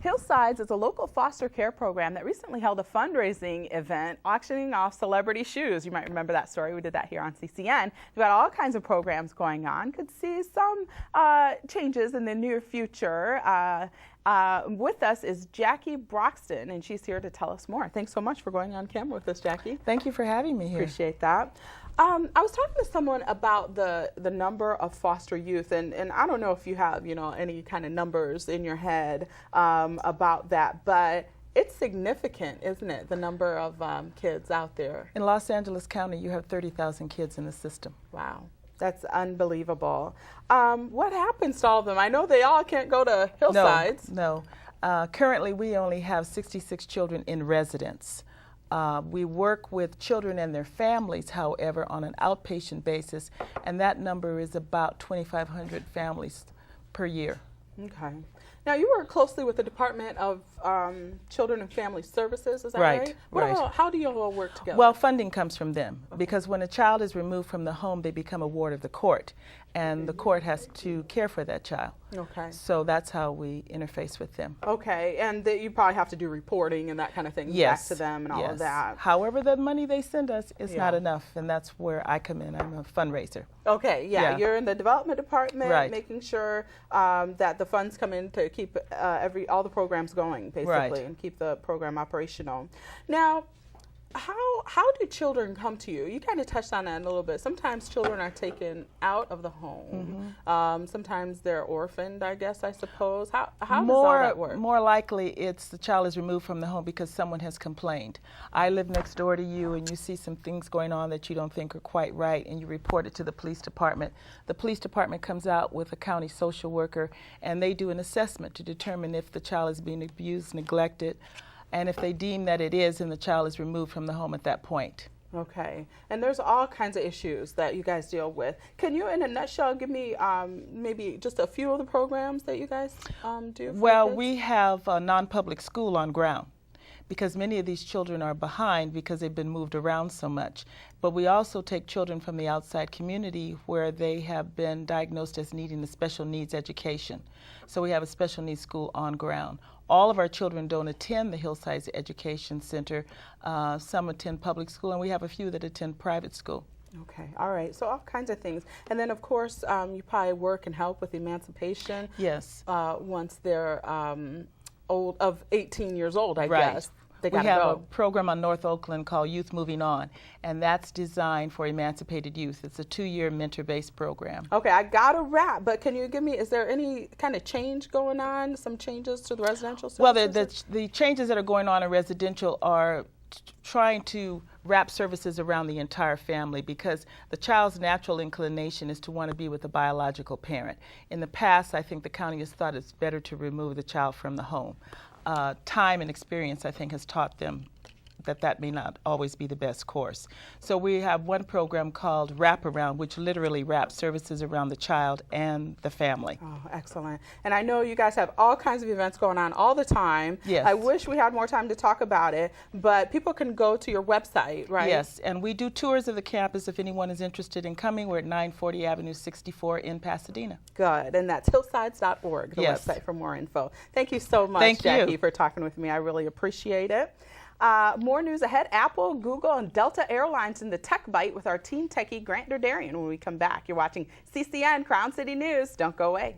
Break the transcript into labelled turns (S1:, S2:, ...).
S1: Hillsides is a local foster care program that recently held a fundraising event auctioning off celebrity shoes. You might remember that story. We did that here on CCN. We've got all kinds of programs going on. Could see some changes in the near future. With us is Jackie Broxton, and she's here to tell us more. Thanks so much for going on camera with us, Jackie.
S2: Thank you for having me here.
S1: Appreciate that. I was talking to someone about the number of foster youth, and I don't know if you have, any kind of numbers in your head about that, but it's significant, isn't it, the number of kids out there?
S2: In Los Angeles County, you have 30,000 kids in the system.
S1: Wow. That's unbelievable. What happens to all of them? I know they all can't go to Hillsides.
S2: No. Currently, we only have 66 children in residence. We work with children and their families, however, on an outpatient basis, and that number is about 2,500 families per year.
S1: Okay. Now, you work closely with the Department of Children and Family Services, is that right?
S2: Right.
S1: How do you all work together?
S2: Well, funding comes from them, because when a child is removed from the home, they become a ward of the court, and the court has to care for that child.
S1: Okay.
S2: So that's how we interface with them.
S1: Okay, and you probably have to do reporting and that kind of thing back to them and all of that.
S2: However, the money they send us is not enough, and that's where I come in. I'm a fundraiser.
S1: Okay, you're in the development department, making sure that the funds come in to keep all the programs going, basically, and keep the program operational. Now, how do children come to you? You kind of touched on that a little bit. Sometimes children are taken out of the home. Sometimes they're orphaned, I suppose. How does all that work?
S2: More likely, it's the child is removed from the home because someone has complained. I live next door to you, and you see some things going on that you don't think are quite right, and you report it to the police department. The police department comes out with a county social worker, and they do an assessment to determine if the child is being abused, neglected, and if they deem that it is, then the child is removed from the home at that point.
S1: Okay. And there's all kinds of issues that you guys deal with. Can you, in a nutshell, give me maybe just a few of the programs that you guys do?
S2: Well, we have a non-public school on ground, because many of these children are behind because they've been moved around so much. But we also take children from the outside community where they have been diagnosed as needing a special needs education. So we have a special needs school on ground. All of our children don't attend the Hillsides Education Center. Some attend public school, and we have a few that attend private school.
S1: Okay, all right. So all kinds of things. And then, of course, you probably work and help with emancipation.
S2: Yes.
S1: Once they're of 18 years old, I guess.
S2: We have a program on North Oakland called Youth Moving On, and that's designed for emancipated youth. It's a 2-year mentor-based program. Okay,
S1: I got to wrap, but can you give me, is there any kind of change going on, some changes to the residential services?
S2: Well, the changes that are going on in residential are trying to wrap services around the entire family, because the child's natural inclination is to want to be with a biological parent. In the past, I think the county has thought it's better to remove the child from the home. Time and experience, I think, has taught them that may not always be the best course. So we have one program called Wraparound, which literally wraps services around the child and the family.
S1: Oh, excellent. And I know you guys have all kinds of events going on all the time.
S2: Yes.
S1: I wish we had more time to talk about it, but people can go to your website, right?
S2: Yes, and we do tours of the campus if anyone is interested in coming. We're at 940 Avenue 64 in Pasadena.
S1: Good, and that's hillsides.org, the website for more info. Thank you so much, Jackie, for talking with me. I really appreciate it. More news ahead. Apple, Google, and Delta Airlines in the Tech Bite with our Teen Techie Grant Derderian when we come back. You're watching CCN Crown City News. Don't go away.